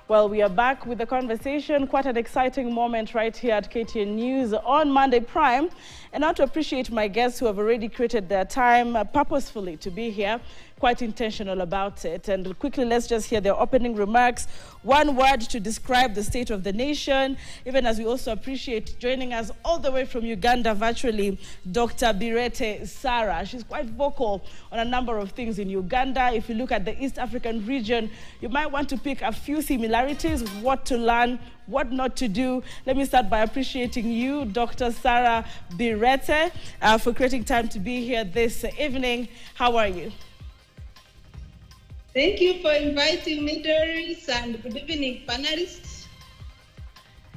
Well, we are back with the conversation. Quite an exciting moment right here at KTN News on Monday Prime. And I want to appreciate my guests who have already created their time purposefully to be here, quite intentional about it. And quickly, let's just hear their opening remarks. One word to describe the state of the nation, even as we also appreciate joining us all the way from Uganda virtually, Dr. Birete Sarah. She's quite vocal on a number of things in Uganda. If you look at the East African region, you might want to pick a few similarities, what to learn, what not to do. Let me start by appreciating you, Dr. Sarah Birete, for creating time to be here this evening. How are you? Thank you for inviting me, Doris, and good evening, panelists.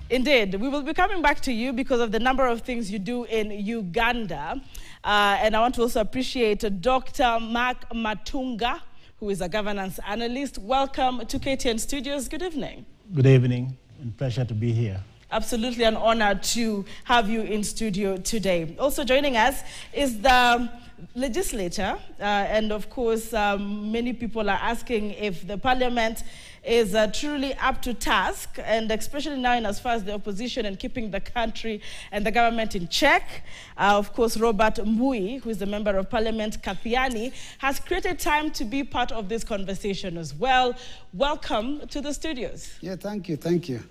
Indeed. We will be coming back to you because of the number of things you do in Uganda. And I want to also appreciate Dr. Mark Matunga, who is a governance analyst. Welcome to KTN Studios. Good evening. Good evening, and pleasure to be here. Absolutely an honor to have you in studio today. Also joining us is the legislator, and of course, many people are asking if the parliament is truly up to task, and especially now in as far as the opposition and keeping the country and the government in check. Of course, Robert Mbui, who is the member of parliament, Kathiani, has created time to be part of this conversation as well. Welcome to the studios. Yeah, thank you, thank you.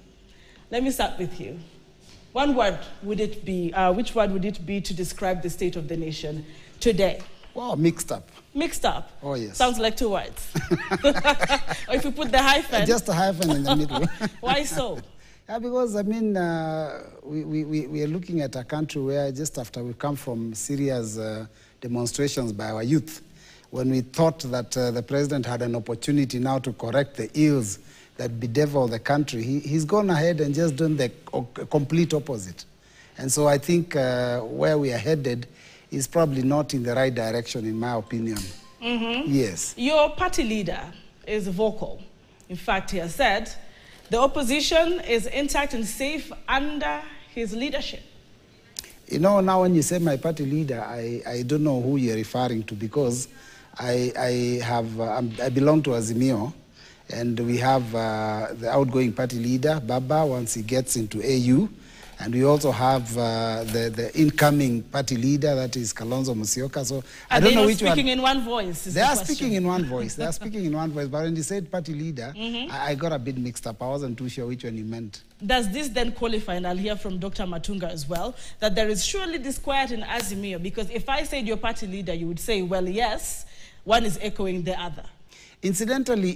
Let me start with you. One word would it be, which word would it be to describe the state of the nation today? Wow, mixed up. Mixed up? Oh, yes. Sounds like two words. Or if you put the hyphen. Just a hyphen in the middle. Why so? Yeah, because, I mean, we are looking at a country where just after we come from serious demonstrations by our youth, when we thought that the president had an opportunity now to correct the ills that bedevil the country, he's gone ahead and just done the complete opposite. And so I think where we are headed is probably not in the right direction, in my opinion. Mm-hmm. Yes. Your party leader is vocal. In fact, he has said the opposition is intact and safe under his leadership. You know, now when you say my party leader, I don't know who you're referring to, because I belong to Azimio, and we have the outgoing party leader, Baba, once he gets into AU. And we also have the incoming party leader, that is Kalonzo Musyoka. So I don't know which one. Are they speaking in one voice? They are speaking in one voice. They are speaking in one voice. But when they said party leader, I got a bit mixed up. I wasn't too sure which one you meant. Does this then qualify, and I'll hear from Dr. Matunga as well, that there is surely disquiet in Azimio? Because if I said your party leader, you would say, well, yes, one is echoing the other. Incidentally,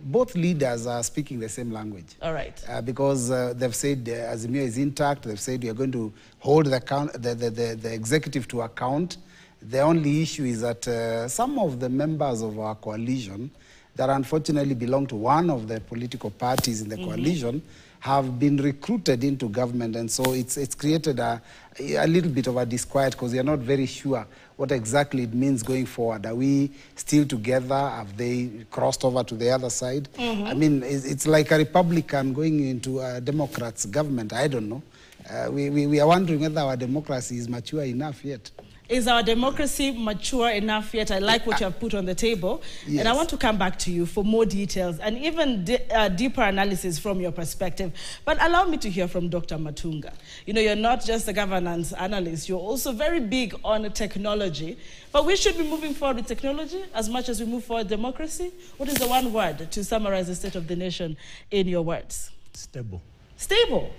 both leaders are speaking the same language. All right. Because they've said Azimio is intact. They've said we are going to hold the executive to account. The only issue is that some of the members of our coalition that unfortunately belong to one of the political parties in the coalition have been recruited into government, and so it's created a little bit of a disquiet, because you're not very sure what exactly it means going forward. Are we still together? Have they crossed over to the other side? I mean, it's like a Republican going into a Democrats government. I don't know. We are wondering whether our democracy is mature enough yet. Is our democracy mature enough yet? I like what you have put on the table. Yes. And I want to come back to you for more details and even deeper analysis from your perspective. But allow me to hear from Dr. Matunga. You know, you're not just a governance analyst. You're also very big on technology. But we should be moving forward with technology as much as we move forward democracy. What is the one word to summarize the state of the nation in your words? Stable. Stable.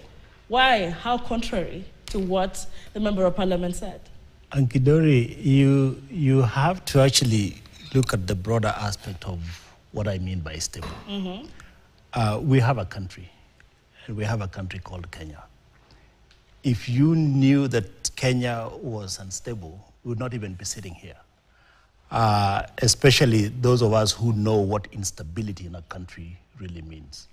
Why? How contrary to what the Member of Parliament said? Ankidori, you have to actually look at the broader aspect of what I mean by stable. We have a country, and we have a country called Kenya. If you knew that Kenya was unstable, we would not even be sitting here. Especially those of us who know what instability in a country really means.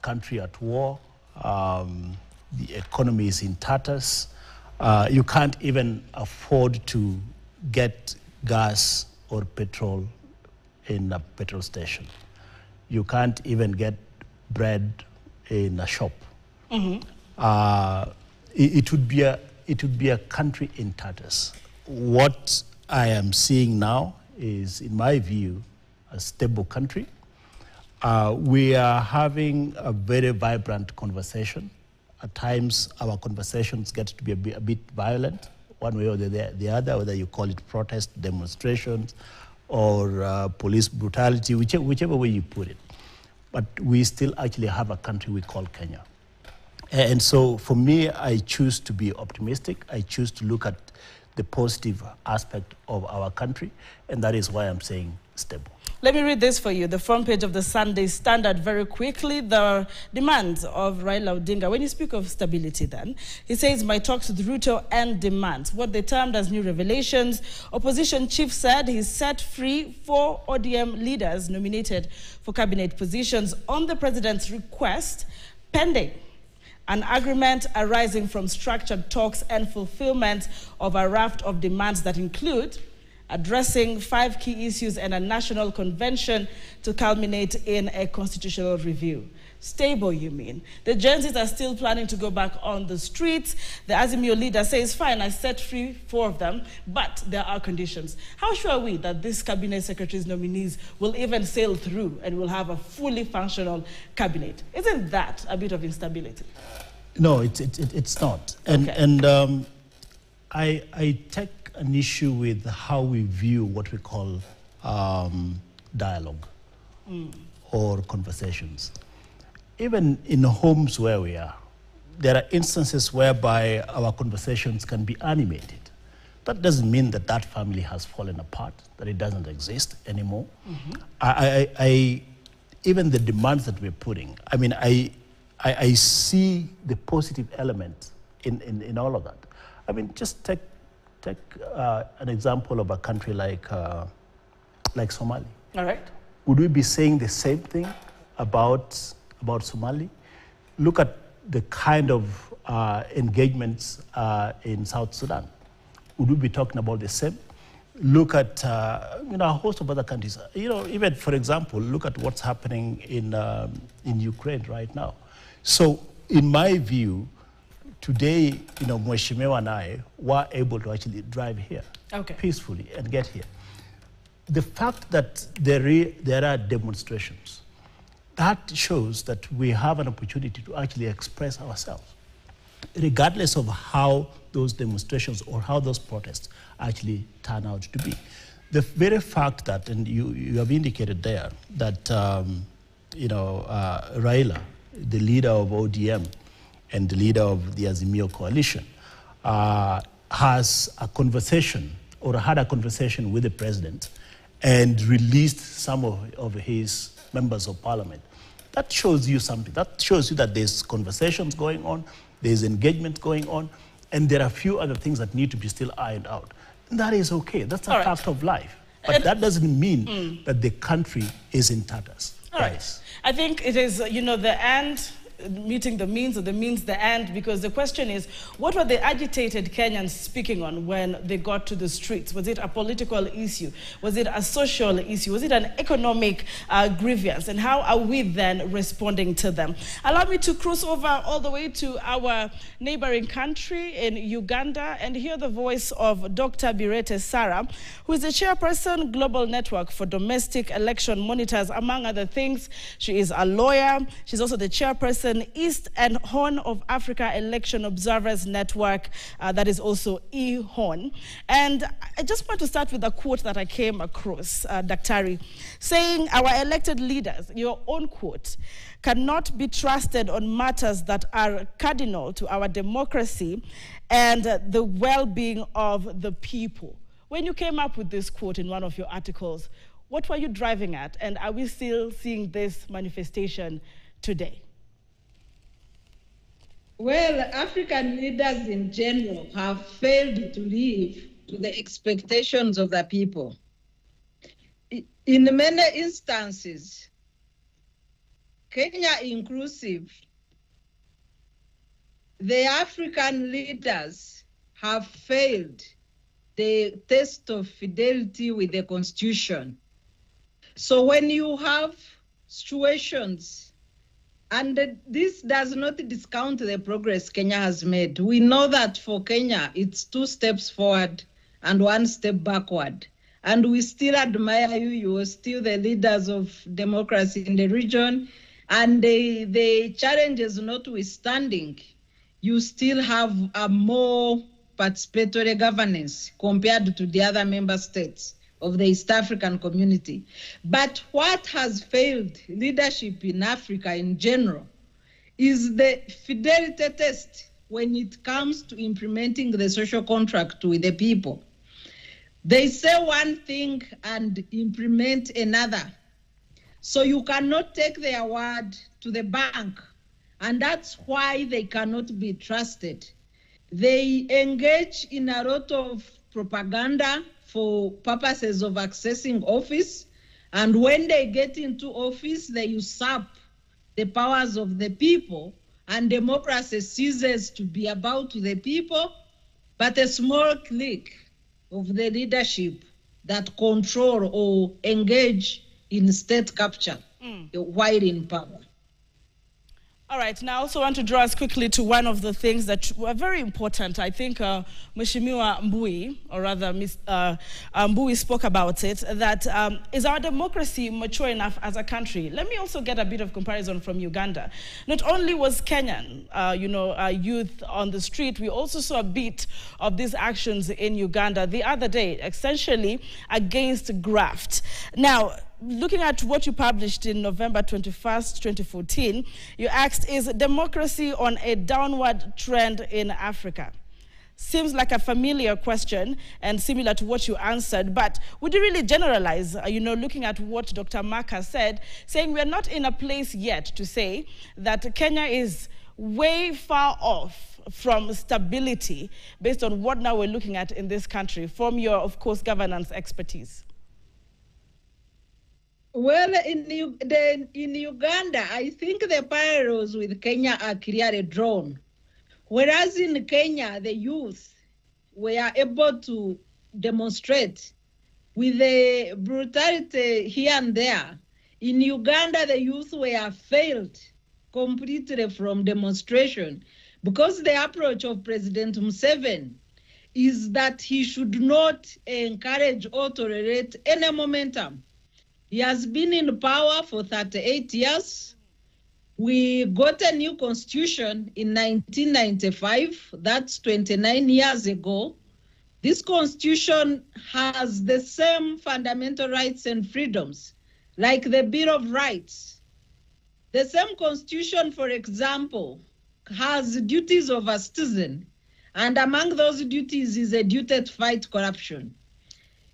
Country at war, the economy is in tatters. You can't even afford to get gas or petrol in a petrol station. You can't even get bread in a shop. It would be a country in tatters. What I am seeing now is, in my view, a stable country. We are having a very vibrant conversation. At times, our conversations get to be a bit violent, one way or the other, whether you call it protest, demonstrations, or police brutality, whichever way you put it. But we still actually have a country we call Kenya. And so for me, I choose to be optimistic. I choose to look at the positive aspect of our country, and that is why I'm saying stable. Let me read this for you, the front page of the Sunday Standard very quickly. The demands of Raila Odinga. When you speak of stability then, he says, my talks with Ruto and demands. What they termed as new revelations. Opposition chief said he set free 4 ODM leaders nominated for cabinet positions on the president's request, pending an agreement arising from structured talks and fulfillment of a raft of demands that include addressing 5 key issues and a national convention to culminate in a constitutional review. Stable, you mean? The Gen Zs are still planning to go back on the streets. The Azimio leader says, fine, I set free 4 of them, but there are conditions. How sure are we that this cabinet secretary's nominees will even sail through and will have a fully functional cabinet? Isn't that a bit of instability? No, it's not. And, okay. and I take an issue with how we view what we call dialogue or conversations. Even in homes where we are, there are instances whereby our conversations can be animated. That doesn't mean that that family has fallen apart, that it doesn't exist anymore. Even the demands that we're putting, I mean, I see the positive element in all of that. I mean, just take an example of a country like Somalia. All right. Would we be saying the same thing about Somalia? Look at the kind of engagements in South Sudan. Would we be talking about the same? Look at a host of other countries. Even for example, look at what's happening in Ukraine right now. So, in my view, today, Mheshimiwa and I were able to actually drive here peacefully and get here. The fact that there are demonstrations, that shows that we have an opportunity to actually express ourselves, regardless of how those demonstrations or how those protests actually turn out to be. The very fact that, and you have indicated there, that Raila, the leader of ODM and the leader of the Azimio coalition, has a conversation or had a conversation with the president and released some of his members of parliament. That shows you something. That shows you that there's conversations going on, there's engagement going on, and there are a few other things that need to be still ironed out. And that is okay. That's a fact of life. But that doesn't mean that the country is in tatters. All right. I think it is, the end meeting the means, or the means the end, because the question is, what were the agitated Kenyans speaking on when they got to the streets? Was it a political issue? Was it a social issue? Was it an economic grievance? And how are we then responding to them? Allow me to cruise over all the way to our neighboring country in Uganda and hear the voice of Dr. Birete Sarah, who is the chairperson, Global Network for Domestic Election Monitors, among other things. She is a lawyer. She's also the chairperson, East and Horn of Africa Election Observers Network, that is also E-Horn. And I just want to start with a quote that I came across, Daktari, saying, our elected leaders, your own quote, cannot be trusted on matters that are cardinal to our democracy and the well-being of the people. When you came up with this quote in one of your articles, what were you driving at? And are we still seeing this manifestation today? Well, African leaders in general have failed to live to the expectations of the people. In many instances, Kenya inclusive, the African leaders have failed the test of fidelity with the Constitution. So when you have situations, and this does not discount the progress Kenya has made. We know that for Kenya, it's 2 steps forward and 1 step backward. and we still admire you. You are still the leaders of democracy in the region. And the challenges notwithstanding, you still have a more participatory governance compared to the other member states of the East African community. But what has failed leadership in Africa in general is the fidelity test when it comes to implementing the social contract with the people. They say one thing and implement another. So you cannot take their word to the bank, and that's why they cannot be trusted. They engage in a lot of propaganda for purposes of accessing office, and when they get into office, they usurp the powers of the people, and democracy ceases to be about the people, but a small clique of the leadership that control or engage in state capture while in power. All right, now I also want to draw us quickly to one of the things that were very important. I think Mheshimiwa Mbui, or rather Mbui spoke about it, that is our democracy mature enough as a country? Let me also get a bit of comparison from Uganda. Not only was Kenyan, youth on the street, we also saw a bit of these actions in Uganda the other day, essentially against graft. Now, looking at what you published in November 21st, 2014, you asked, is democracy on a downward trend in Africa? Seems like a familiar question and similar to what you answered, but would you really generalize, looking at what Dr. Maka said, saying we're not in a place yet to say that Kenya is way far off from stability based on what now we're looking at in this country, from your, of course, governance expertise? Well, in Uganda, I think the parallels with Kenya are clearly drawn. Whereas in Kenya, the youth were able to demonstrate with the brutality here and there. In Uganda, the youth were failed completely from demonstration because the approach of President Museveni is that he should not encourage or tolerate any momentum. He has been in power for 38 years. We got a new constitution in 1995. That's 29 years ago. This constitution has the same fundamental rights and freedoms, like the Bill of Rights. The same constitution, for example, has duties of a citizen, and among those duties is a duty to fight corruption.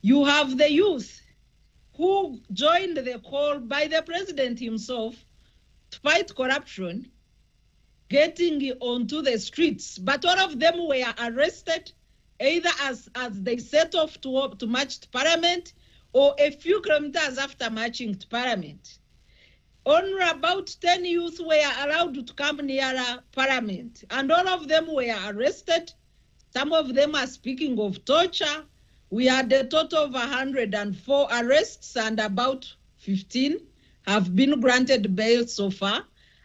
You have the youth, who joined the call by the president himself to fight corruption, getting onto the streets. But all of them were arrested, either as they set off to march to Parliament, or a few kilometers after marching to Parliament. Only about 10 youth were allowed to come near Parliament, and all of them were arrested. Some of them are speaking of torture. We had a total of 104 arrests, and about 15 have been granted bail so far,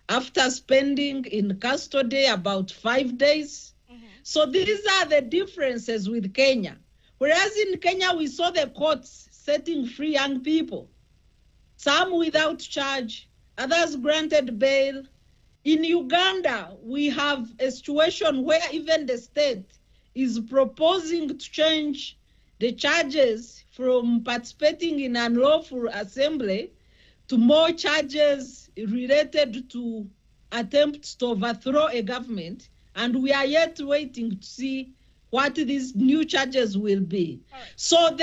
after spending in custody about 5 days. So these are the differences with Kenya. Whereas in Kenya, we saw the courts setting free young people, some without charge, others granted bail. In Uganda, we have a situation where even the state is proposing to change the charges from participating in unlawful assembly to more charges related to attempts to overthrow a government. And we are yet waiting to see what these new charges will be. Right. So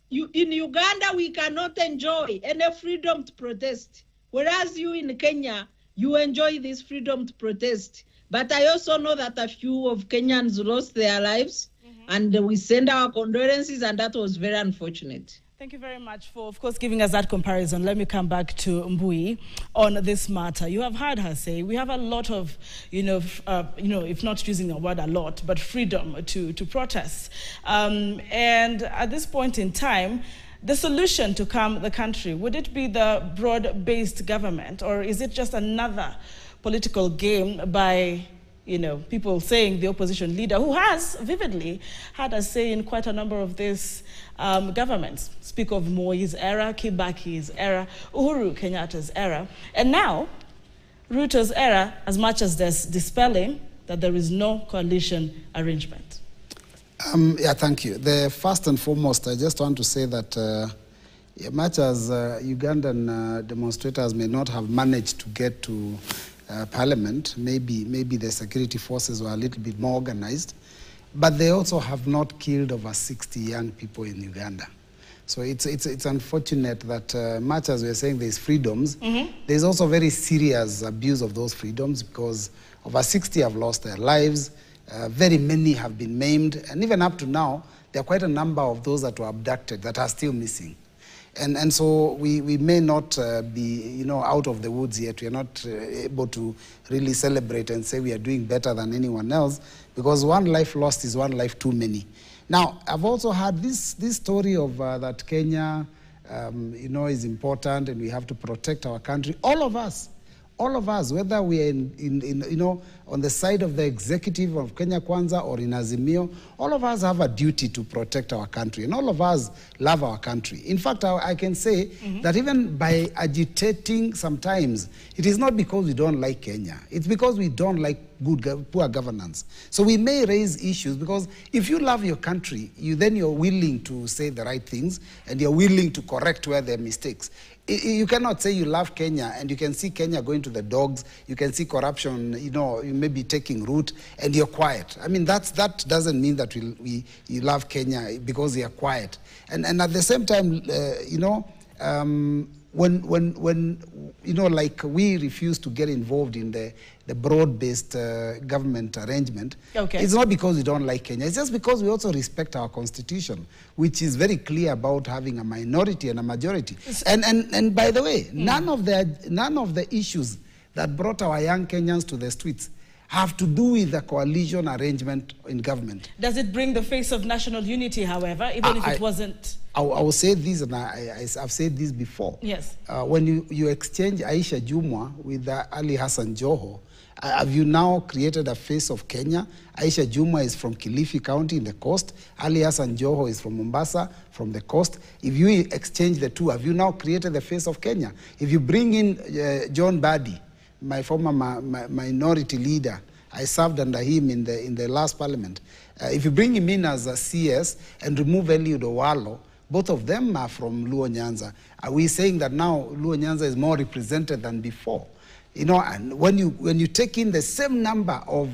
in Uganda, we cannot enjoy any freedom to protest. Whereas you in Kenya, you enjoy this freedom to protest. But I also know that a few of Kenyans lost their lives. And we send our condolences, and that was very unfortunate. Thank you very much for, of course, giving us that comparison. Let me come back to Mbui on this matter. You have heard her say we have a lot of, if not using the word a lot, but freedom to protest. And at this point in time, the solution to calm the country, would it be the broad-based government, or is it just another political game by you know, people saying the opposition leader, who has vividly had a say in quite a number of these governments, speak of Moi's era, Kibaki's era, Uhuru Kenyatta's era, and now Ruto's era, as much as there's dispelling that there is no coalition arrangement. Yeah, thank you. First and foremost, I just want to say that much as Ugandan demonstrators may not have managed to get to parliament, maybe the security forces were a little bit more organized, but they also have not killed over 60 young people in Uganda. So it's unfortunate that much as we're saying there's freedoms, there's also very serious abuse of those freedoms, because over 60 have lost their lives, very many have been maimed, and even up to now, there are quite a number of those that were abducted that are still missing. And so we may not be, you know, out of the woods yet. We are not able to really celebrate and say we are doing better than anyone else, because one life lost is one life too many. Now, I've also had this story of that Kenya, you know, is important and we have to protect our country. All of us, whether we are you know, on the side of the executive of Kenya Kwanza or in Azimio, all of us have a duty to protect our country, and all of us love our country. In fact, I can say that even by agitating sometimes, it is not because we don't like Kenya. It's because we don't like poor governance. So we may raise issues, because if you love your country, you're willing to say the right things, and you're willing to correct where there are mistakes. You cannot say you love Kenya and you can see Kenya going to the dogs, you can see corruption, you know, you may be taking root, and you're quiet. I mean, that doesn't mean that you love Kenya because you're quiet. And at the same time, you know, when you know, like, we refuse to get involved in the broad-based government arrangement, it's not because we don't like Kenya. It's just because we also respect our constitution, which is very clear about having a minority and a majority. And by the way, none of the issues that brought our young Kenyans to the streets have to do with the coalition arrangement in government. Does it bring the face of national unity, however, even if it wasn't? I will say this, and I've said this before. Yes. When you exchange Aisha Jumwa with Ali Hassan Joho, have you now created a face of Kenya? Aisha Jumwa is from Kilifi County in the coast. Ali Hassan Joho is from Mombasa, from the coast. If you exchange the two, have you now created the face of Kenya? If you bring in John Badi, my former minority leader, I served under him in the last parliament. If you bring him in as a CS and remove Eliud Owalo, both of them are from Luo Nyanza. Are we saying that now Luo Nyanza is more represented than before? You know, and when you take in the same number of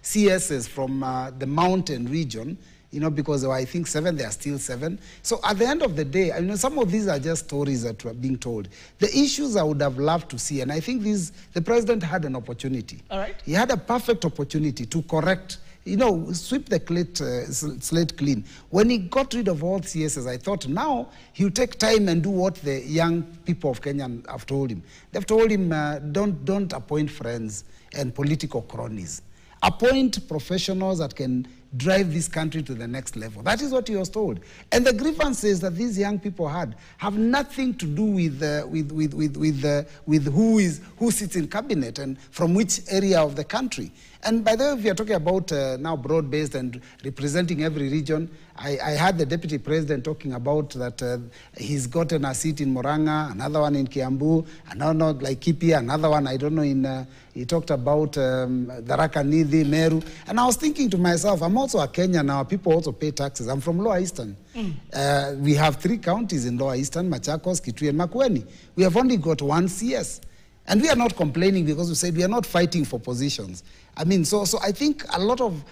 CSs from the mountain region, you know, because there were, I think, 7, there are still 7. So at the end of the day, I know some of these are just stories that were being told. The issues I would have loved to see, and I think the president had an opportunity. All right. He had a perfect opportunity to correct, you know, sweep the slate clean. When he got rid of all CSs, I thought now he'll take time and do what the young people of Kenya have told him. They've told him, don't appoint friends and political cronies. Appoint professionals that can drive this country to the next level. That is what he was told. And the grievances that these young people have nothing to do with who sits in cabinet and from which area of the country. And by the way, if you're talking about now broad-based and representing every region, I heard the deputy president talking about that he's gotten a seat in Murang'a, another one in Kiambu, another like Kipia, another one, I don't know, he talked about Tharaka Nithi, Meru. And I was thinking to myself, I'm also a Kenyan now, people also pay taxes. I'm from Lower Eastern. We have 3 counties in Lower Eastern, Machakos, Kitui, and Makueni. We have only got 1 CS. And we are not complaining because we said we are not fighting for positions. I mean, so I think a lot of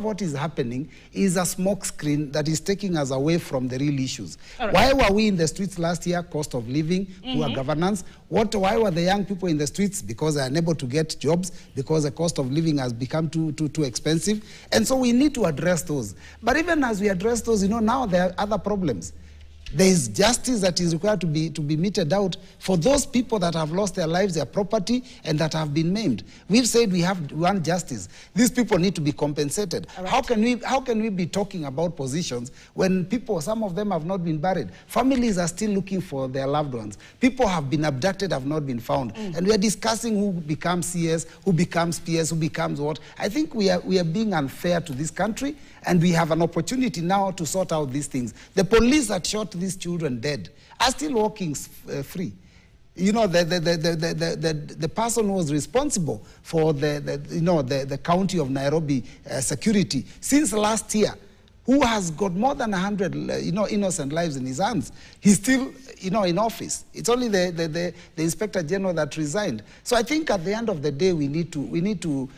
what is happening is a smokescreen that is taking us away from the real issues. Right. Why were we in the streets last year? Cost of living, poor governance. Why were the young people in the streets? Because they are unable to get jobs, because the cost of living has become too expensive. And so we need to address those. But even as we address those, you know, now there are other problems. There is justice that is required to be meted out for those people that have lost their lives, their property, and that have been maimed. We've said we want justice. These people need to be compensated. Right. How can we be talking about positions when people, some of them have not been buried? Families are still looking for their loved ones. People have been abducted, have not been found. And we are discussing who becomes CS, who becomes PS, who becomes what. I think we are being unfair to this country, and we have an opportunity now to sort out these things. The police that shot these children dead are still walking free. You know, the person who was responsible for the county of Nairobi security since last year, who has got more than 100 innocent lives in his hands, he's still in office. It's only the Inspector General that resigned. So I think at the end of the day, we need to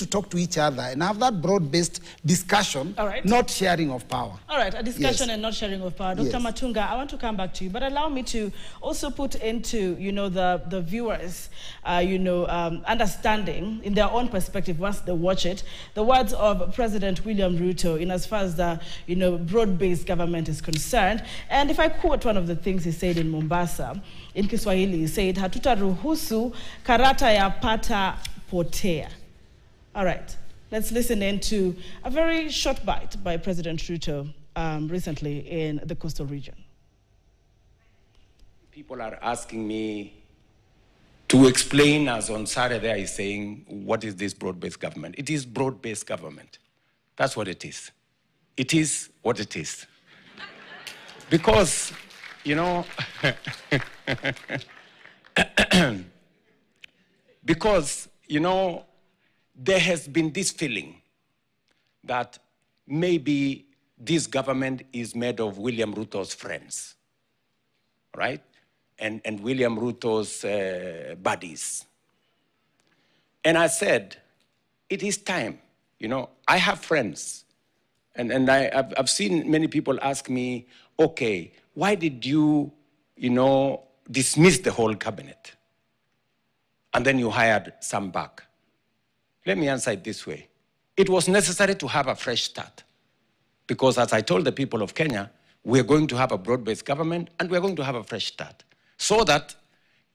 talk to each other and have that broad-based discussion, not sharing of power. All right, a discussion and not sharing of power. Dr. Matunga, I want to come back to you, but allow me to also put into the viewers understanding in their own perspective once they watch it the words of President William Ruto in as far as the broad-based government is concerned. And if I quote one of the things he said in Mombasa, in Kiswahili, he said, "Hatutaruhusu karata ya pata potea." All right, let's listen into a very short bite by President Ruto recently in the coastal region. People are asking me to explain, as on Saturday is saying, what is this broad-based government? It is broad-based government. That's what it is. It is what it is. Because, because, there has been this feeling that maybe this government is made of William Ruto's friends, right? And William Ruto's buddies. And I said, it is time. I have friends. And I've seen many people ask me, okay, why did you, dismiss the whole cabinet? And then you hired some back. Let me answer it this way. It was necessary to have a fresh start. Because as I told the people of Kenya, we're going to have a broad-based government and we're going to have a fresh start. So that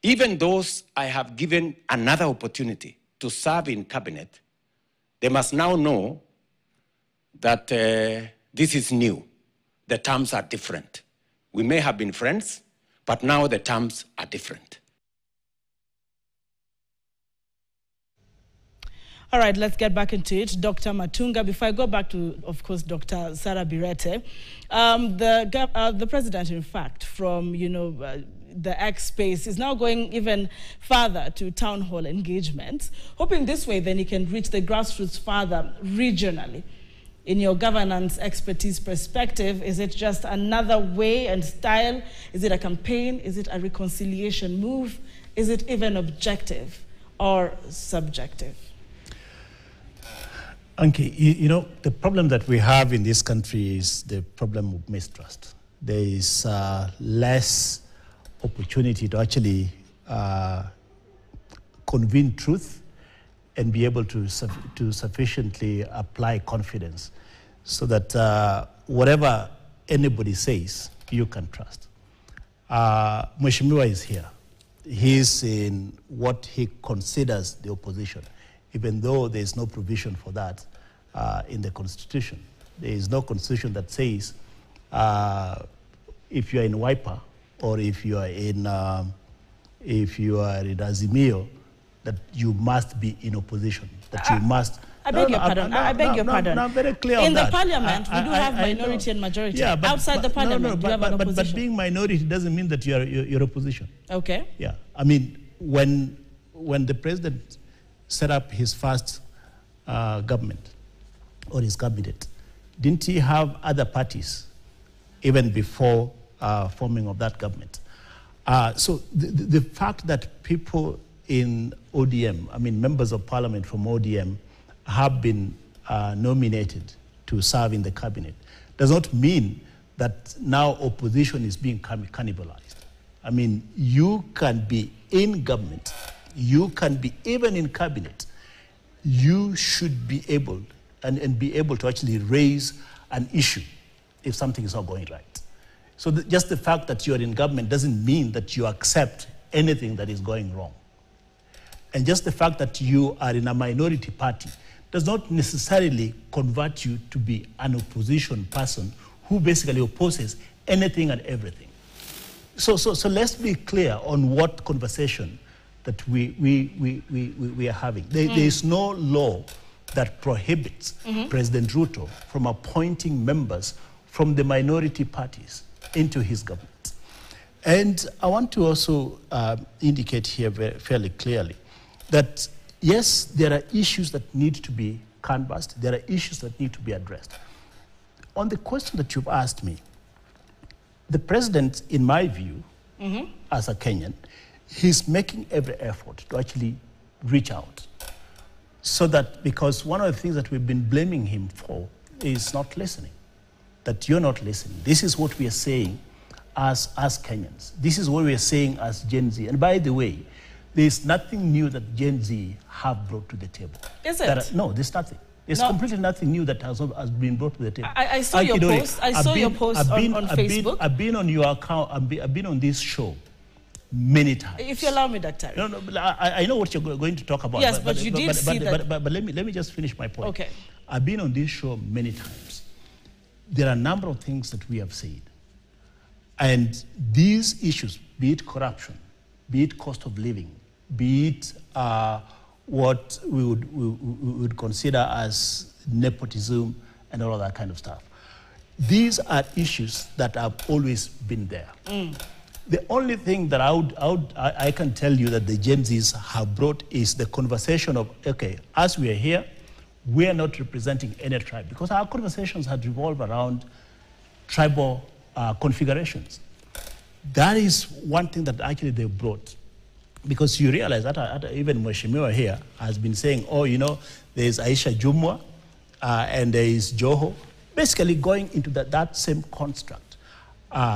even those I have given another opportunity to serve in cabinet, they must now know that this is new. The terms are different. We may have been friends, but now the terms are different. All right, let's get back into it. Dr. Matunga, before I go back to, of course, Dr. Sarah Birete, the president, in fact, from, the X space is now going even further to town hall engagements, hoping this way then he can reach the grassroots further regionally. In your governance expertise perspective, is it just another way and style? Is it a campaign? Is it a reconciliation move? Is it even objective or subjective? Anki, the problem that we have in this country is the problem of mistrust. There is less opportunity to actually convene truth and be able to sufficiently apply confidence so that whatever anybody says, you can trust. Mheshimiwa is here. He's in what he considers the opposition, even though there is no provision for that in the Constitution. There is no Constitution that says if you are in Wiper or if you are in Azimio, that you must be in opposition, that you must... I beg your pardon. I beg your pardon. I'm very clear on that. In the parliament, we do have minority and majority. Yeah, but, outside the parliament, do you have an opposition? But being minority doesn't mean that you're opposition. Okay. Yeah. I mean, when the president set up his first government or his cabinet, didn't he have other parties even before forming of that government? So the fact that people in ODM, I mean members of parliament from ODM, have been nominated to serve in the cabinet does not mean that now opposition is being cannibalized. I mean, you can be in government, you can be even in cabinet, you should be able and be able to actually raise an issue if something is not going right. So just the fact that you're in government doesn't mean that you accept anything that is going wrong. And just the fact that you are in a minority party does not necessarily convert you to be an opposition person who basically opposes anything and everything. So let's be clear on what conversation that we are having. There is no law that prohibits President Ruto from appointing members from the minority parties into his government. And I want to also indicate here fairly clearly that, yes, there are issues that need to be canvassed. There are issues that need to be addressed. On the question that you've asked me, the president, in my view, as a Kenyan, he's making every effort to actually reach out. So that, because one of the things that we've been blaming him for is not listening, that you're not listening. This is what we are saying as Kenyans. This is what we are saying as Gen Z. And by the way, there's nothing new that Gen Z have brought to the table. Is it? No, there's nothing. There's completely nothing new that has been brought to the table. I saw your post. I saw your post on Facebook. I've been on your account. I've been on this show many times. If you allow me that time. No, but I know what you're going to talk about. Yes, but you did see that. But let me just finish my point. Okay. I've been on this show many times. There are a number of things that we have said. And these issues, be it corruption, be it cost of living, be it what we would consider as nepotism and all of that kind of stuff. These are issues that have always been there. The only thing that I can tell you that the Gen Zs have brought is the conversation of, okay, as we are here, we are not representing any tribe, because our conversations had revolved around tribal configurations. That is one thing that actually they brought. Because you realize that even Mheshimiwa here has been saying, oh, you know, there's Aisha Jumwa and there is Joho, basically going into that same construct.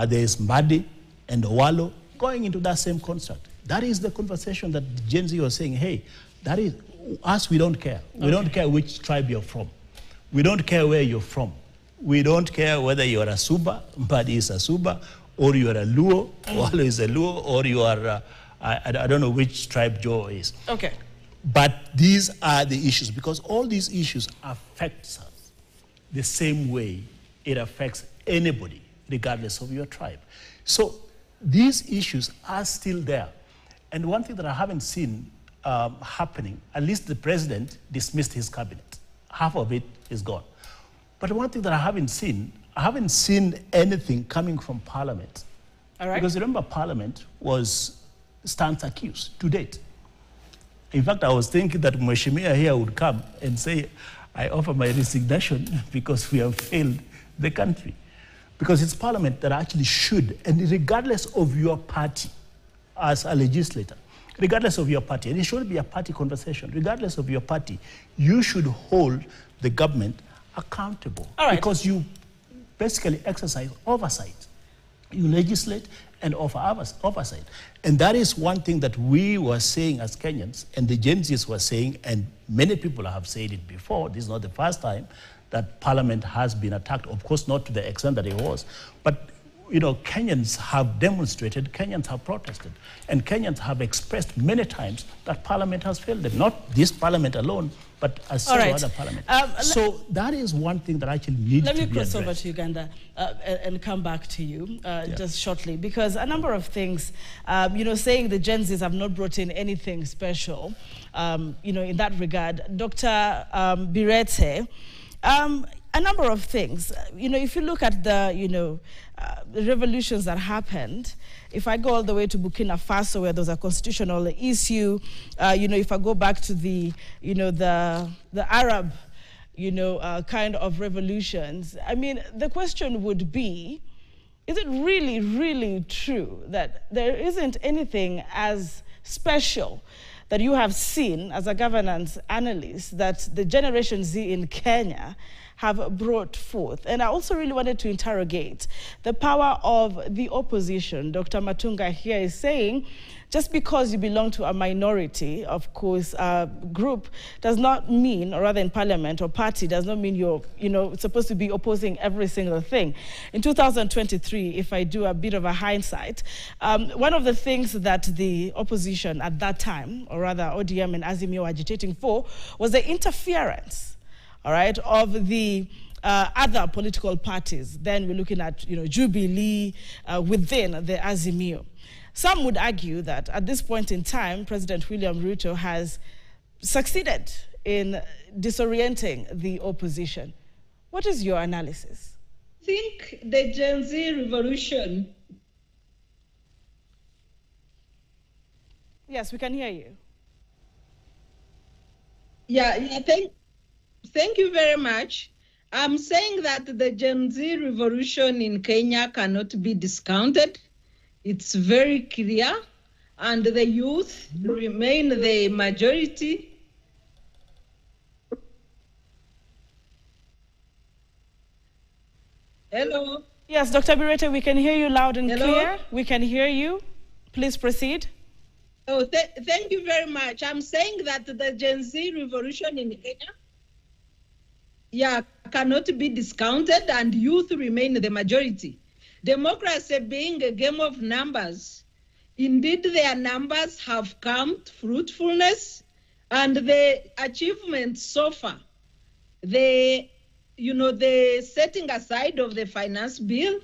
There's Madi and Owalo going into that same construct. That is the conversation that Gen Z was saying, hey, that is, us, we don't care. We don't care which tribe you're from. We don't care where you're from. We don't care whether you're a Suba, Madi is a Suba, or you're a Luo, Owalo is a Luo, or you are... I don't know which tribe Joe is. Okay. But these are the issues, because all these issues affect us the same way it affects anybody, regardless of your tribe. So these issues are still there. And one thing that I haven't seen happening, at least the president dismissed his cabinet. Half of it is gone. But one thing that I haven't seen anything coming from Parliament. All right. Because remember, Parliament stands accused to date. In fact, I was thinking that Mheshimiwa here would come and say, I offer my resignation because we have failed the country. Because it's Parliament that actually should, and regardless of your party as a legislator, regardless of your party, and it should be a party conversation, regardless of your party, you should hold the government accountable. All right. Because you basically exercise oversight. You legislate and offer oversight. And that is one thing that we were saying as Kenyans, and the Gen Zs were saying, and many people have said it before. This is not the first time that Parliament has been attacked. Of course, not to the extent that it was. But, you know, Kenyans have demonstrated, Kenyans have protested, and Kenyans have expressed many times that Parliament has failed them. Not this Parliament alone, but as several other parliaments. So that is one thing that actually needs to be addressed. Let me cross over to Uganda and come back to you just shortly, because a number of things, you know, saying the Gen Zs have not brought in anything special, you know, in that regard. Dr. Birete, a number of things. You know, if you look at the, you know, the revolutions that happened, if I go all the way to Burkina Faso, where there's a constitutional issue, you know, if I go back to the, you know, the Arab, you know, kind of revolutions, I mean, the question would be, is it really, really true that there isn't anything as special that you have seen as a governance analyst that the Generation Z in Kenya have brought forth? And I also really wanted to interrogate the power of the opposition. Dr. Matunga here is saying just because you belong to a minority, of course, group does not mean, or rather in parliament or party, does not mean you're, supposed to be opposing every single thing. In 2023, if I do a bit of a hindsight, one of the things that the opposition at that time, or rather ODM and Azimio were agitating for, was the interference, all right, of the other political parties. Then we're looking at, Jubilee within the Azimio. Some would argue that at this point in time, President William Ruto has succeeded in disorienting the opposition. What is your analysis? I think the Gen Z revolution. Yes, we can hear you. Yeah, thank you very much. I'm saying that the Gen Z revolution in Kenya cannot be discounted. It's very clear, and the youth remain the majority. Hello? Yes, Dr. Birete, we can hear you loud and clear. We can hear you. Please proceed. Oh, thank you very much. I'm saying that the Gen Z revolution in Kenya, cannot be discounted, and youth remain the majority. Democracy being a game of numbers, indeed their numbers have come to fruitfulness, and the achievements so far, the setting aside of the finance bill,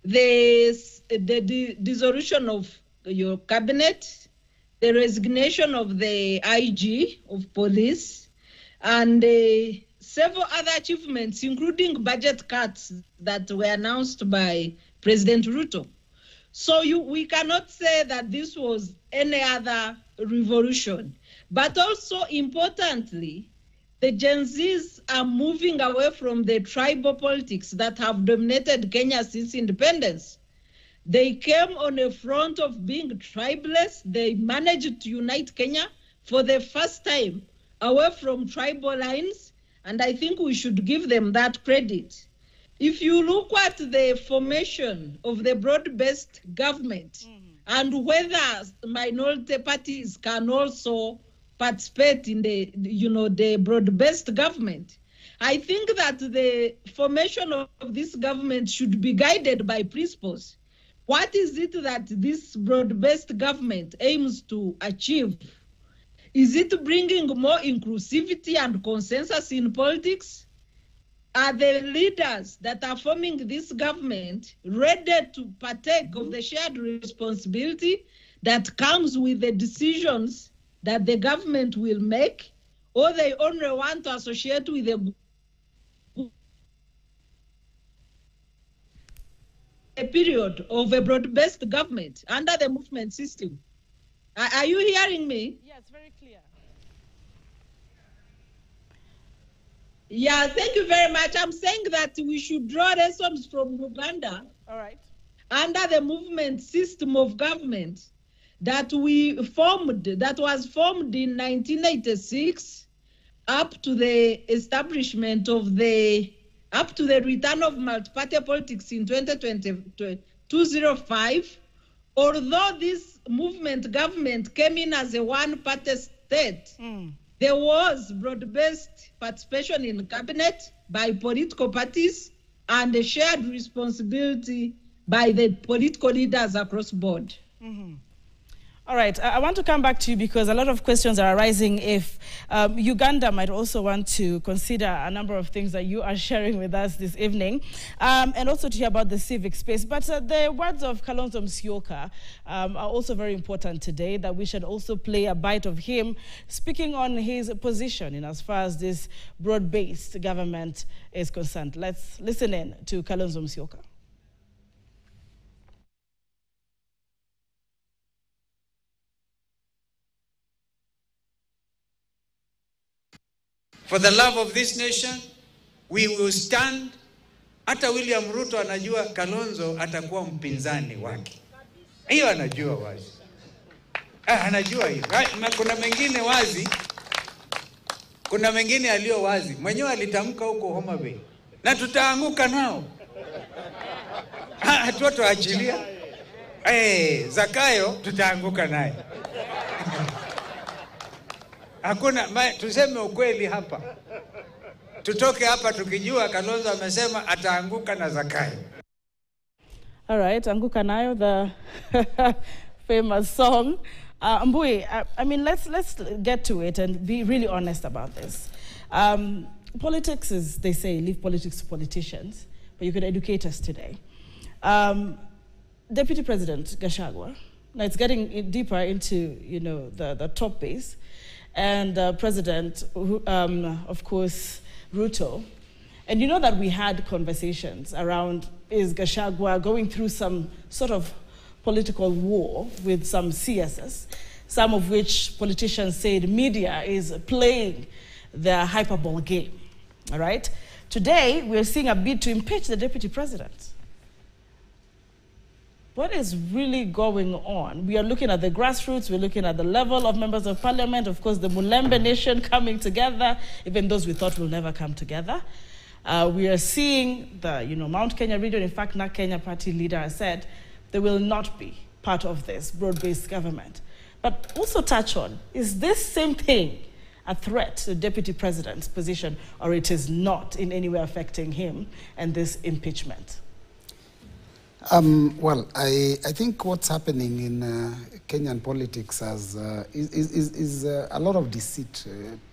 the dissolution of your cabinet, the resignation of the IG of police, and several other achievements, including budget cuts that were announced by President Ruto. So we cannot say that this was any other revolution. But also, importantly, the Gen Zs are moving away from the tribal politics that have dominated Kenya since independence. They came on a front of being tribeless. They managed to unite Kenya for the first time away from tribal lines, and I think we should give them that credit. If you look at the formation of the broad-based government and whether minority parties can also participate in the broad-based government, I think that the formation of this government should be guided by principles. What is it that this broad-based government aims to achieve? Is it bringing more inclusivity and consensus in politics? Are the leaders that are forming this government ready to partake of the shared responsibility that comes with the decisions that the government will make, or they only want to associate with a period of a broad-based government under the movement system? Are you hearing me? Yes, very clear. Yeah, thank you very much. I'm saying that we should draw lessons from Uganda. All right. Under the movement system of government that was formed in 1986 up to the establishment of up to the return of multi-party politics in 2005. Although this movement government came in as a one-party state, there was broad-based participation in cabinet by political parties and a shared responsibility by the political leaders across board. All right, I want to come back to you because a lot of questions are arising if Uganda might also want to consider a number of things that you are sharing with us this evening, and also to hear about the civic space. But the words of Kalonzo Musyoka are also very important today, that we should also play a bite of him speaking on his position in as far as this broad-based government is concerned. Let's listen in to Kalonzo Musyoka. For the love of this nation, we will stand. Hata William Ruto anajua Kalonzo atakuwa mpinzani wake. Hiyo anajua wazi. Anajua hiyo. Kuna mengine wazi. Kuna mengine alio wazi. Mwenyewe alitamka huko Homa Bay. Na tutaanguka nao. Hatutoachilia. Zakayo tutaanguka naye. Hakuna, tuseme ukweli hapa. Tutoke hapa tukijua Kalonzo amesema ataanguka na Zakayo. All right, Anguka Nayo, the famous song. Mbui, I mean, let's get to it and be really honest about this. Politics is, they say, leave politics to politicians, but you could educate us today. Deputy President Gachagua, now it's getting deeper into, you know, the top base, and President, of course, Ruto. And you know that we had conversations around, is Gachagua going through some sort of political war with some CSs, some of which politicians said media is playing their hyperbole game, all right? Today, we're seeing a bid to impeach the deputy president. What is really going on? We are looking at the grassroots, we're looking at the level of members of parliament, of course, the Mulembe nation coming together, even those we thought will never come together. We are seeing the, you know, Mount Kenya region. In fact, NARC Kenya party leader has said they will not be part of this broad-based government. But also touch on, is this same thing a threat to the deputy president's position, or it is not in any way affecting him and this impeachment? Well, I think what's happening in Kenyan politics is a lot of deceit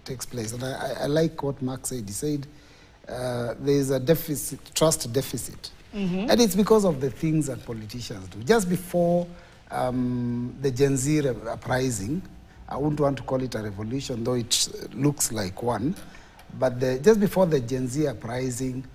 takes place. And I like what Mark said. He said there is a deficit, trust deficit. Mm-hmm. And it's because of the things that politicians do. Just before the Gen Z uprising, I wouldn't want to call it a revolution, though it looks like one, but just before the Gen Z uprising,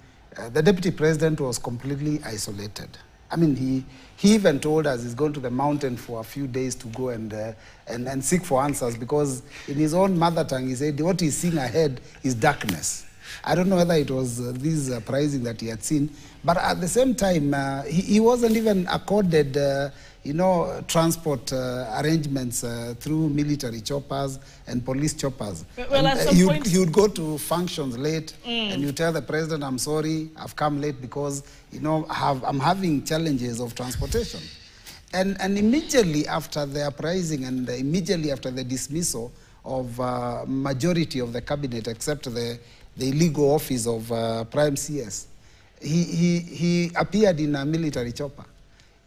the deputy president was completely isolated. I mean, he even told us he's going to the mountain for a few days to go and seek for answers, because in his own mother tongue, he said what he's seeing ahead is darkness. I don't know whether it was this uprising that he had seen, but at the same time, he wasn't even accorded, you know, transport arrangements through military choppers and police choppers. Well, at some point, you would go to functions late, and you tell the president, I'm sorry, I've come late because, you know, I'm having challenges of transportation. And immediately after the uprising and immediately after the dismissal of majority of the cabinet, except the illegal office of Prime CS, he appeared in a military chopper.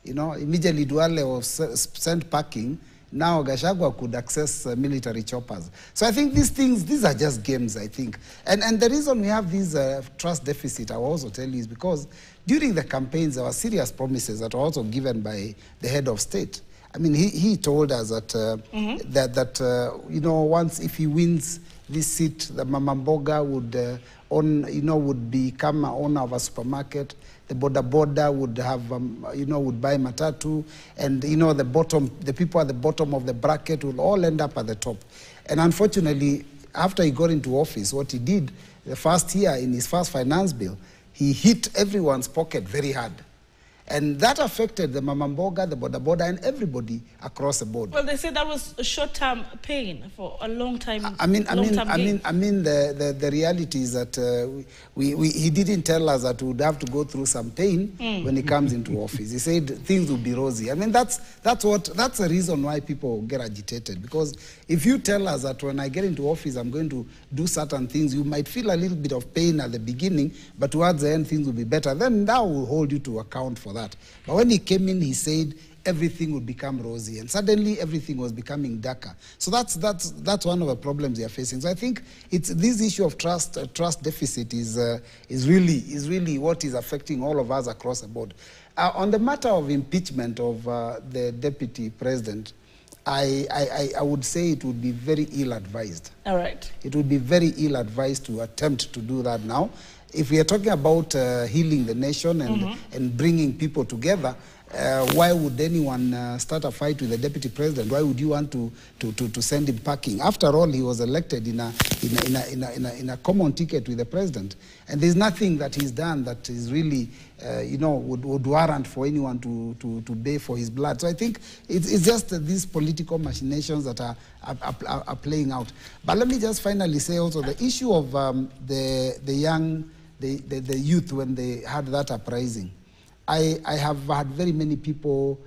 You know, immediately Duale was sent packing. Now Gachagua could access military choppers. So I think these are just games, I think. And the reason we have this trust deficit, I will also tell you, is because during the campaigns, there were serious promises that were also given by the head of state. I mean, he told us that, you know, once if he wins this seat, the Mama Mboga would become an owner of a supermarket. The boda would have, would buy matatu, and, you know, the people at the bottom of the bracket will all end up at the top. And unfortunately, after he got into office, what he did the first year in his first finance bill, he hit everyone's pocket very hard. And that affected the Mama Mboga, the boda, and everybody across the board. Well, they said that was a short-term pain for a long time. I mean, the reality is that he didn't tell us that we would have to go through some pain when he comes into office. He said things would be rosy. I mean, that's the reason why people get agitated. Because if you tell us that when I get into office, I'm going to do certain things, you might feel a little bit of pain at the beginning, but towards the end, things will be better. Then that will hold you to account for that. But when he came in, he said everything would become rosy, and suddenly everything was becoming darker. So that's one of the problems they are facing. So I think it's this issue of trust deficit is really what is affecting all of us across the board. On the matter of impeachment of the deputy president, I would say it would be very ill-advised. All right. It would be very ill-advised to attempt to do that now. If we are talking about healing the nation and bringing people together, why would anyone start a fight with the deputy president? Why would you want to send him packing? After all, he was elected in a common ticket with the president, and there's nothing that he's done that is really, would warrant for anyone to pay for his blood. So I think it's just these political machinations that are playing out. But let me just finally say also the issue of the youth when they had that uprising. I have had very many people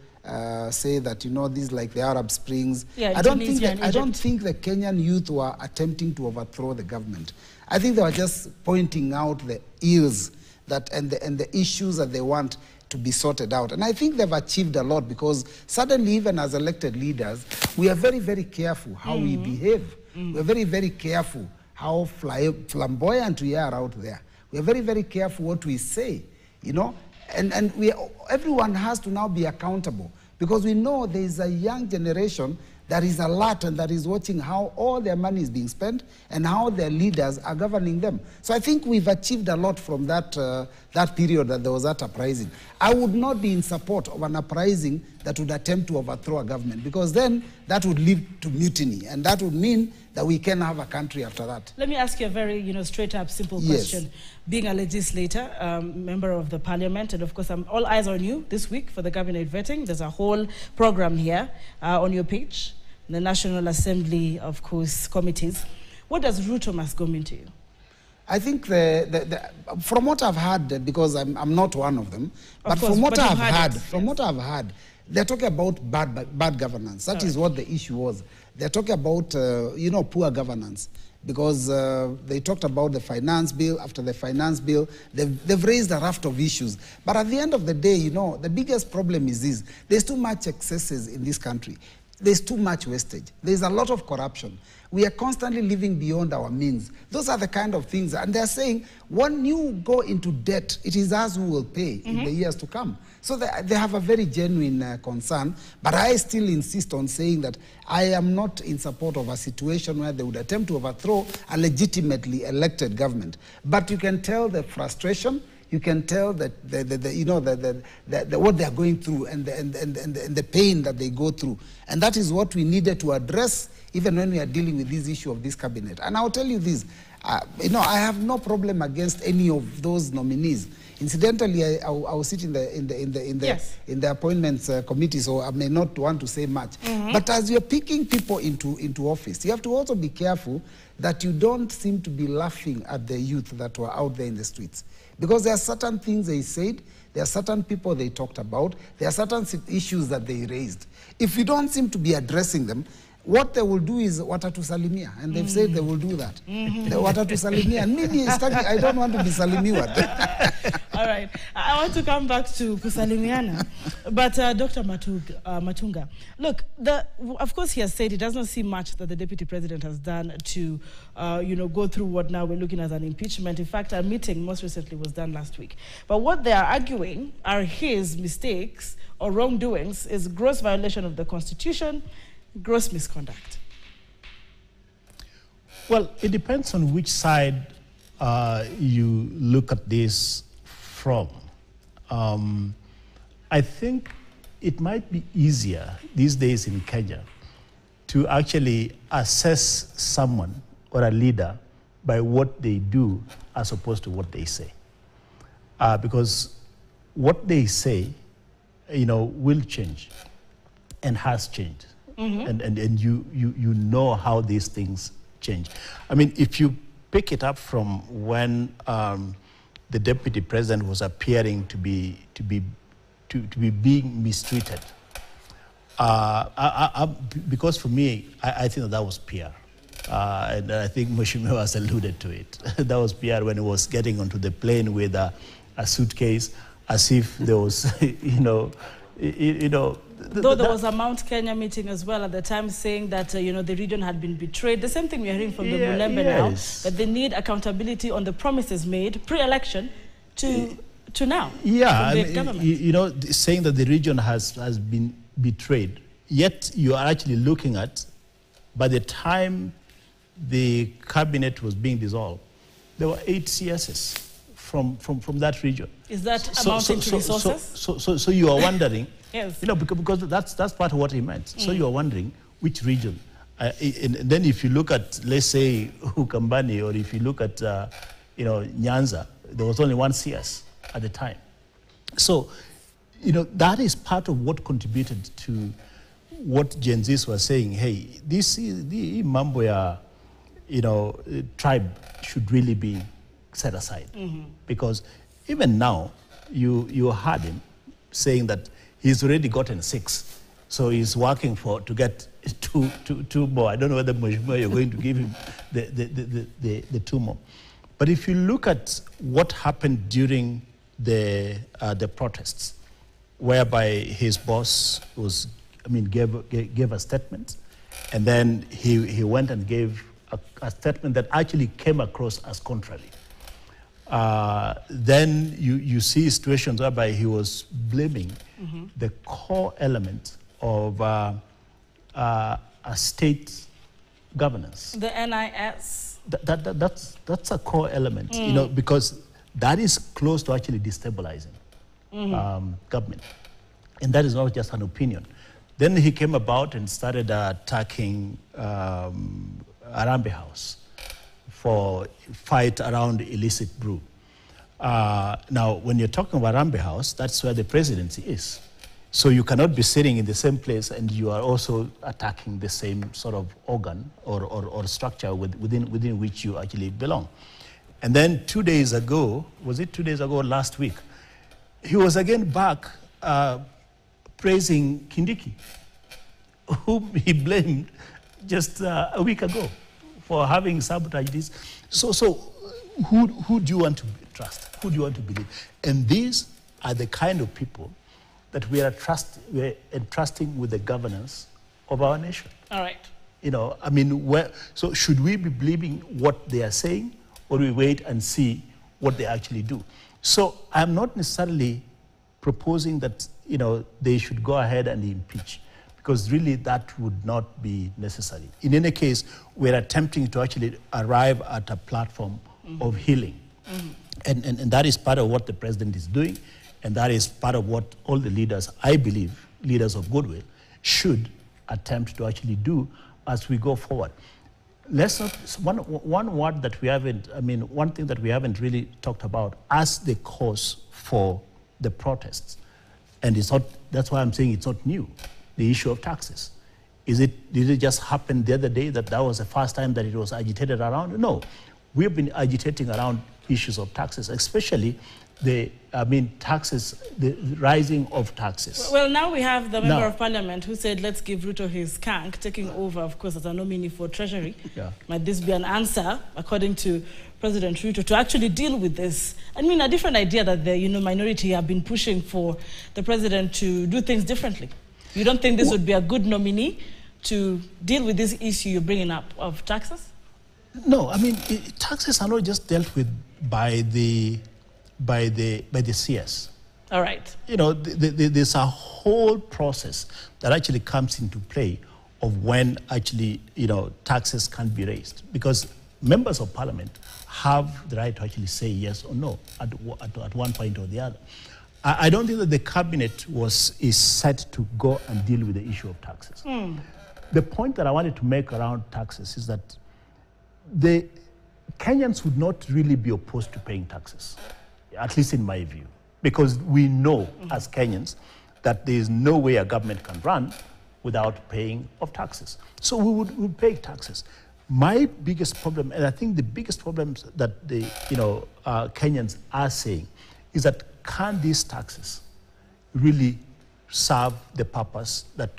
say that, you know, these like the Arab Springs. Yeah, I don't think the Kenyan youth were attempting to overthrow the government. I think they were just pointing out the ills that and the issues that they want to be sorted out. And I think they've achieved a lot, because suddenly, even as elected leaders, we are very, very careful how we behave. We're very, very careful how flamboyant we are out there. We're very, very careful what we say, you know. And everyone has to now be accountable, because we know there is a young generation that is alert and that is watching how all their money is being spent and how their leaders are governing them. So I think we've achieved a lot from that, that period that there was that uprising. I would not be in support of an uprising that would attempt to overthrow a government, because then that would lead to mutiny, and that would mean that we can have a country after that. Let me ask you a very, you know, straight up, simple question. Being a legislator, member of the parliament, and of course, all eyes on you this week for the cabinet vetting. There's a whole program here on your page, the National Assembly, of course, committees. What does Ruto must go mean to you? I think from what I've heard, because I'm not one of them, but from what I've heard, they're talking about bad governance. That is what the issue was. They're talking about, you know, poor governance, because they talked about the finance bill. After the finance bill, they've raised a raft of issues. But at the end of the day, you know, the biggest problem is this. There's too much excesses in this country. There's too much wastage. There's a lot of corruption. We are constantly living beyond our means. Those are the kind of things. And they're saying, when you go into debt, it is us who will pay in the years to come. So they have a very genuine concern. But I still insist on saying that I am not in support of a situation where they would attempt to overthrow a legitimately elected government. But you can tell the frustration. You can tell that you know what they are going through and the pain that they go through, and that is what we needed to address even when we are dealing with this issue of this cabinet. And I'll tell you this, you know, I have no problem against any of those nominees. Incidentally, I will sit in the appointments committee, so I may not want to say much. But as you're picking people into office, you have to also be careful that you don't seem to be laughing at the youth that were out there in the streets. Because there are certain things they said, there are certain people they talked about, there are certain issues that they raised. If you don't seem to be addressing them, what they will do is watatusalimia, and they've said they will do that. Watatusalimia, and maybe I don't want to be salimiwat. All right, I want to come back to kusalimiana, but Dr. Matunga, look, of course he has said he does not see much that the Deputy President has done to, you know, go through what now we're looking at as an impeachment. In fact, a meeting most recently was done last week. But what they are arguing are his mistakes or wrongdoings is gross violation of the Constitution, gross misconduct. Well, it depends on which side you look at this from. I think it might be easier these days in Kenya to actually assess someone or a leader by what they do as opposed to what they say. Because what they say, you know, will change and has changed. And you know how these things change. I mean, if you pick it up from when the Deputy President was appearing to be being mistreated, because for me, I think that was PR. And I think Mheshimiwa has alluded to it. That was PR when he was getting onto the plane with a suitcase, as if there was, Though there was a Mount Kenya meeting as well at the time saying that, the region had been betrayed. The same thing we're hearing from the Mulembe now, that they need accountability on the promises made pre-election to now. Yeah, from the government. saying that the region has been betrayed, yet you are actually looking at, by the time the cabinet was being dissolved, there were 8 CSs from that region. Is that amounting to resources? So you are wondering, yes. Because that's part of what he meant. So you are wondering which region. And then if you look at, let's say, Ukambani, or if you look at, Nyanza, there was only 1 CS at the time. So, that is part of what contributed to what Gen Zs were saying. Hey, this is the mambo ya, tribe should really be set aside. Because even now, you heard him saying that he's already gotten 6. So he's working to get two more. I don't know whether you're going to give him the 2 more. But if you look at what happened during the protests, whereby his boss gave a statement, and then he went and gave a statement that actually came across as contrary. Then you see situations whereby he was blaming the core element of a state governance. The NIS. That's a core element, because that is close to actually destabilizing government. And that is not just an opinion. Then he came about and started attacking Harambee House for fight around illicit brew. Now, when you're talking about Harambee House, that's where the presidency is. So you cannot be sitting in the same place and you are also attacking the same sort of organ or structure within which you actually belong. And then 2 days ago, was it 2 days ago or last week, he was again back praising Kindiki, whom he blamed just a week ago for having sabotaged this. So who do you want to trust? Who do you want to believe? And these are the kind of people that we are entrusting with the governance of our nation. All right. So should we be believing what they are saying, or we wait and see what they actually do? So I'm not necessarily proposing that they should go ahead and impeach, because really that would not be necessary. In any case, we're attempting to actually arrive at a platform of healing. And that is part of what the president is doing, and that is part of what all the leaders, I believe, leaders of goodwill, should attempt to actually do as we go forward. Let's not, one word that we haven't, one thing that we haven't really talked about as the cause for the protests, and it's not, that's why I'm saying it's not new, the issue of taxes. Did it just happen the other day that was the first time that it was agitated around? No, we've been agitating around issues of taxes, especially taxes, the rising of taxes. Well, now we have the member of parliament who said, let's give Ruto his skank, taking over, of course, as a nominee for Treasury. Yeah. Might this be an answer, according to President Ruto, to actually deal with this? A different idea that the minority have been pushing for the president to do things differently. You don't think this would be a good nominee to deal with this issue you're bringing up of taxes? No, taxes are not just dealt with by the CS. All right. There's a whole process that actually comes into play of when actually, taxes can be raised. Because members of parliament have the right to actually say yes or no at one point or the other. I don't think that the cabinet is set to go and deal with the issue of taxes. The point that I wanted to make around taxes is that the Kenyans would not really be opposed to paying taxes, at least in my view, because we know as Kenyans that there is no way a government can run without paying of taxes. So we would pay taxes. My biggest problem, and I think the biggest problems that the Kenyans are saying, is that can these taxes really serve the purpose that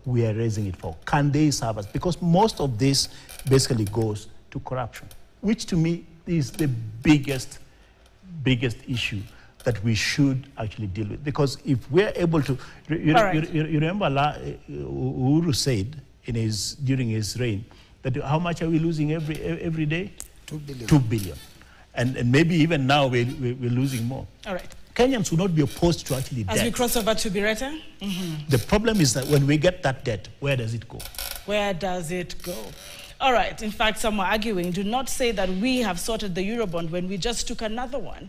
we are raising it for? Can they serve us? Because most of this basically goes to corruption, which to me is the biggest issue that we should actually deal with. Because if we're able to, you remember Uhuru said during his reign that how much are we losing every day? 2 billion. 2 billion. And maybe even now we're losing more. All right. Kenyans will not be opposed to actually debt. As we cross over to Bireta? The problem is that when we get that debt, where does it go? Where does it go? All right. In fact, some are arguing, do not say that we have sorted the Eurobond when we just took another one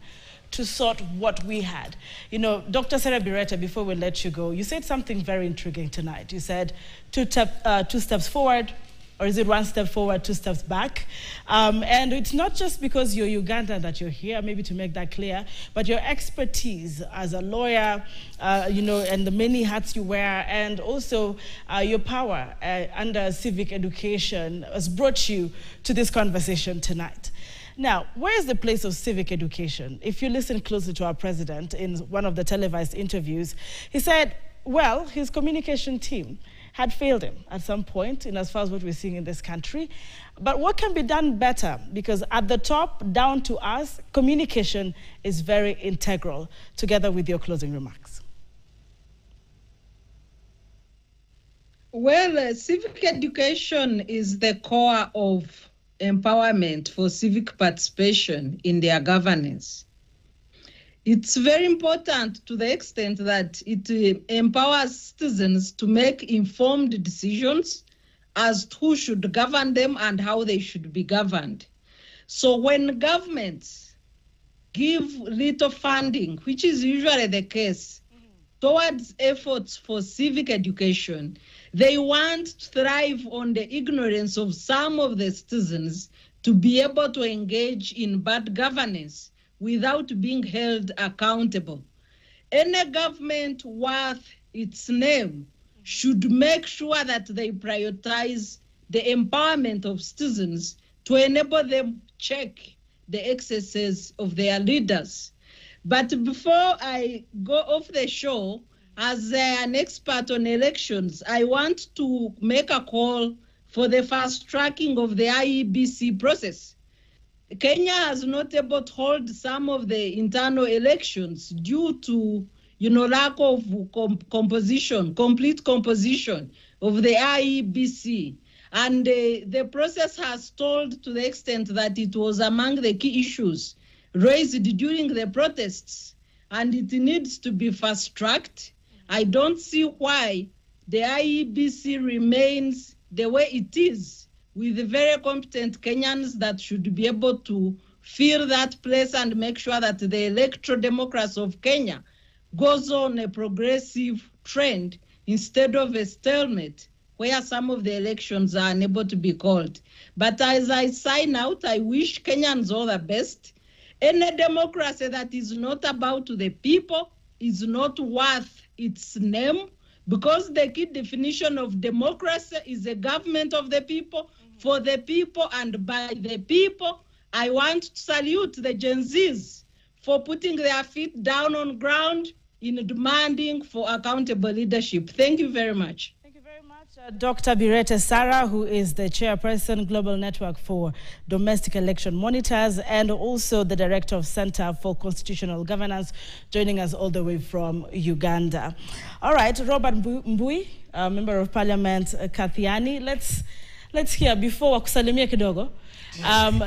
to sort what we had. Dr. Sarah Bireta, before we let you go, you said something very intriguing tonight. You said two steps forward, or is it 1 step forward, 2 steps back? And it's not just because you're Ugandan that you're here, maybe to make that clear, but your expertise as a lawyer, and the many hats you wear, and also your power under civic education has brought you to this conversation tonight. Now, where is the place of civic education? If you listen closely to our president in one of the televised interviews, he said, well, his communication team had failed him at some point in as far as what we're seeing in this country. But what can be done better? Because at the top, down to us, communication is very integral, together with your closing remarks. Well, civic education is the core of empowerment for civic participation in their governance. It's very important to the extent that it empowers citizens to make informed decisions as to who should govern them and how they should be governed. So when governments give little funding, which is usually the case, towards efforts for civic education, they want to thrive on the ignorance of some of the citizens to be able to engage in bad governance without being held accountable. Any government worth its name should make sure that they prioritize the empowerment of citizens to enable them check the excesses of their leaders. But before I go off the show, as an expert on elections, I want to make a call for the fast tracking of the IEBC process. Kenya has not able to hold some of the internal elections due to, lack of complete composition of the IEBC. And the process has stalled to the extent that it was among the key issues raised during the protests, and it needs to be fast-tracked. I don't see why the IEBC remains the way it is, with very competent Kenyans that should be able to fill that place and make sure that the electoral democracy of Kenya goes on a progressive trend instead of a stalemate where some of the elections are unable to be called. But as I sign out, I wish Kenyans all the best. Any democracy that is not about the people is not worth its name, because the key definition of democracy is a government of the people, for the people, and by the people. I want to salute the Gen Zs for putting their feet down on ground in demanding for accountable leadership. Thank you very much. Dr. Birete Sarah, who is the chairperson, Global Network for Domestic Election Monitors, and also the director of Center for Constitutional Governance, joining us all the way from Uganda. All right, Robert Mbui, Member of Parliament, Kathiani. Let's hear, before wakusalimia kidogo.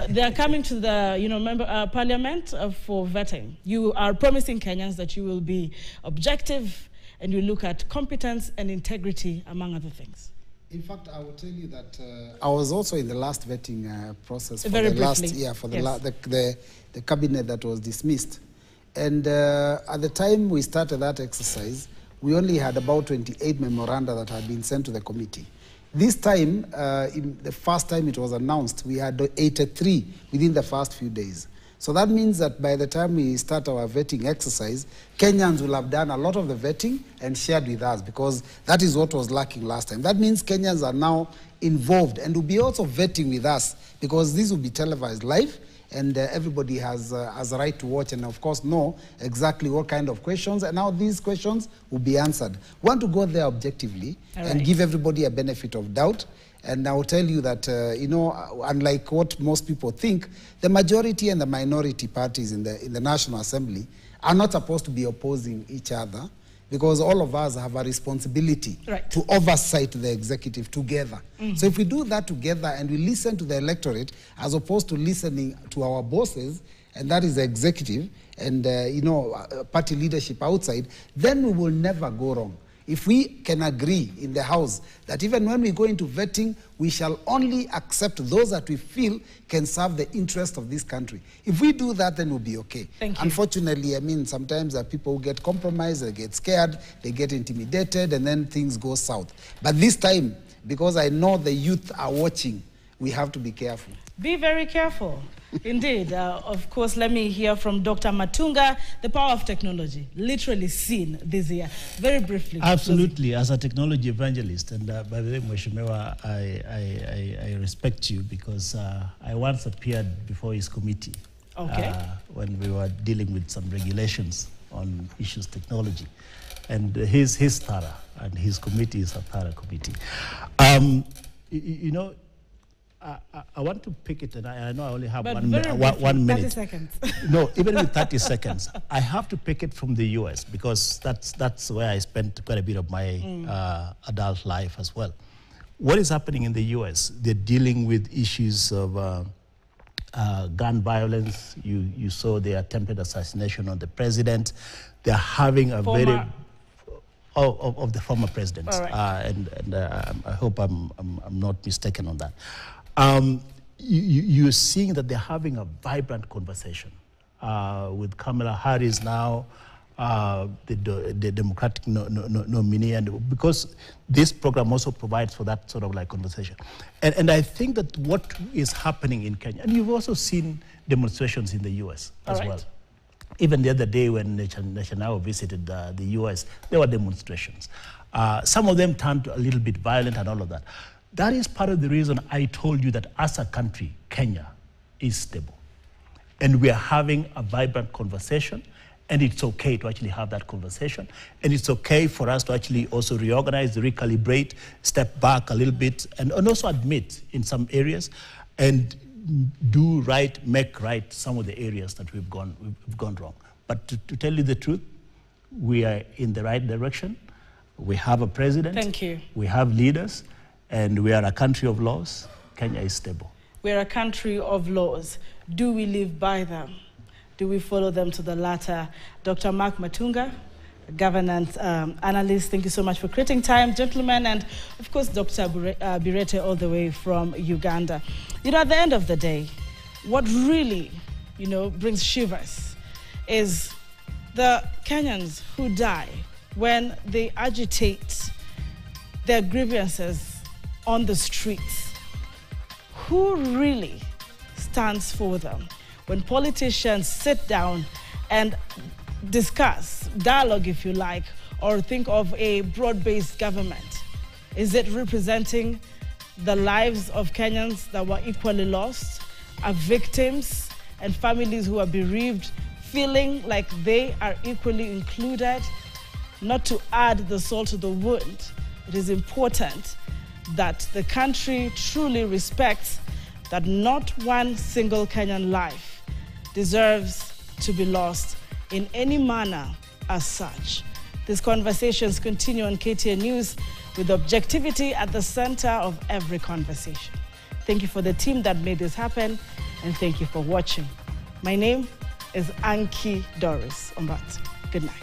They are coming to the Parliament for vetting. You are promising Kenyans that you will be objective, and you look at competence and integrity, among other things. In fact, I will tell you that I was also in the last vetting process for Very the briefly. last year, for Yes. the cabinet that was dismissed. And at the time we started that exercise, we only had about 28 memoranda that had been sent to the committee. This time, in the first time it was announced, we had 83 within the first few days. So that means that by the time we start our vetting exercise, Kenyans will have done a lot of the vetting and shared with us, because that is what was lacking last time. That means Kenyans are now involved and will be also vetting with us, because this will be televised live, and everybody has a right to watch and, of course, know exactly what kind of questions and how these questions will be answered. We want to go there objectively and give everybody a benefit of doubt. And I will tell you that, unlike what most people think, the majority and the minority parties in the National Assembly are not supposed to be opposing each other, because all of us have a responsibility to oversight the executive together. So if we do that together and we listen to the electorate as opposed to listening to our bosses, and that is the executive and party leadership outside, then we will never go wrong. If we can agree in the House that even when we go into vetting, we shall only accept those that we feel can serve the interest of this country. If we do that, then we'll be okay. Thank you. Unfortunately, I mean, sometimes people who get compromised, they get scared, they get intimidated, and then things go south. But this time, because I know the youth are watching, we have to be careful. Be very careful. Indeed. Of course, let me hear from Dr. Matunga, the power of technology, literally seen this year. Very briefly. Absolutely. As a technology evangelist, and by the way, Mheshimiwa, I respect you because I once appeared before his committee when we were dealing with some regulations on issues technology. And he's thorough, and his committee is a thorough committee. You know, I want to pick it, and I know I only have 1 minute. 30 seconds. No, even with 30 seconds, I have to pick it from the US because that's where I spent quite a bit of my adult life as well. What is happening in the US? They're dealing with issues of gun violence. You saw the attempted assassination of the president. They're having a of the former president, right. and I hope I'm not mistaken on that. You're seeing that they're having a vibrant conversation with Kamala Harris now, the Democratic nominee, and because this program also provides for that sort of like conversation. And I think that what is happening in Kenya, and you've also seen demonstrations in the US as well. Even the other day when Netanyahu visited the US, there were demonstrations. Some of them turned a little bit violent and all of that. That is part of the reason I told you that as a country, Kenya is stable. And we are having a vibrant conversation, and it's okay to actually have that conversation. And it's okay for us to actually also reorganize, recalibrate, step back a little bit, and also admit in some areas, and do right, make right some of the areas that we've gone wrong. But to tell you the truth, we are in the right direction. We have a president. Thank you. We have leaders, and we are a country of laws. Kenya is stable. We're a country of laws. Do we live by them? Do we follow them to the latter? Dr. Mark Matunga, governance analyst, thank you so much for creating time, gentlemen, and of course, Dr. Birete, all the way from Uganda. You know, at the end of the day, what really, brings shivers is the Kenyans who die when they agitate their grievances on the streets. Who really stands for them? When politicians sit down and discuss, dialogue if you like, or think of a broad-based government, is it representing the lives of Kenyans that were equally lost, are victims and families who are bereaved, feeling like they are equally included? Not to add the salt to the wound, it is important that the country truly respects that not one single Kenyan life deserves to be lost in any manner as such. These conversations continue on KTN News with objectivity at the center of every conversation. Thank you for the team that made this happen, and thank you for watching. My name is Anki Doris Ombat. Good night.